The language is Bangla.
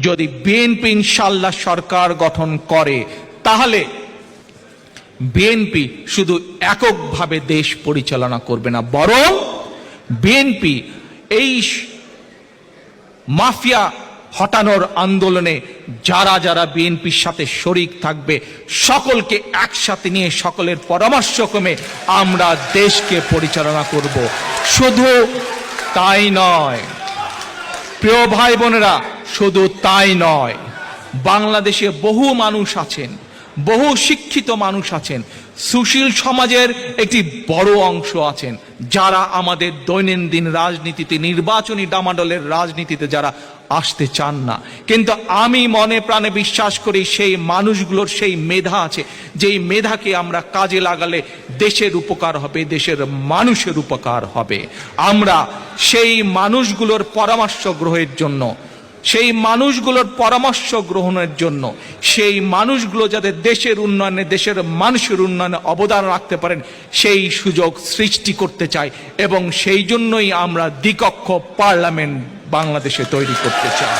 যদি বিএনপি ইনশাআল্লাহ সরকার গঠন করে, তাহলে বিএনপি শুধু এককভাবে দেশ পরিচালনা করবে না, বরং বিএনপি এই মাফিয়া হটানোর আন্দোলনে যারা যারা বিএনপির সাথে শরিক থাকবে সকলকে একসাথে নিয়ে সকলের পরামর্শক্রমে আমরা দেশকে পরিচালনা করব। শুধু তাই নয় প্রিয় ভাই বোনেরা, শুধু তাই নয়, বাংলাদেশে বহু মানুষ আছেন, বহু শিক্ষিত মানুষ আছেন, সুশীল সমাজের একটি বড় অংশ আছেন, যারা আমাদের দৈনন্দিন রাজনীতিতে, নির্বাচনী ডামাডোলের রাজনীতিতে যারা আসতে চান না। কিন্তু আমি মনে প্রাণে বিশ্বাস করি সেই মানুষগুলোর সেই মেধা আছে, যেই মেধাকে আমরা কাজে লাগালে দেশের উপকার হবে, দেশের মানুষের উপকার হবে। আমরা সেই মানুষগুলোর পরামর্শ গ্রহণের জন্য, সেই মানুষগুলোর পরামর্শ গ্রহণের জন্য, সেই মানুষগুলো যাতে দেশের উন্নয়নে, দেশের মানুষের উন্নয়নে অবদান রাখতে পারেন, সেই সুযোগ সৃষ্টি করতে চাই। এবং সেই জন্যই আমরা দ্বিকক্ষ পার্লামেন্ট বাংলাদেশে তৈরি করতে চাই।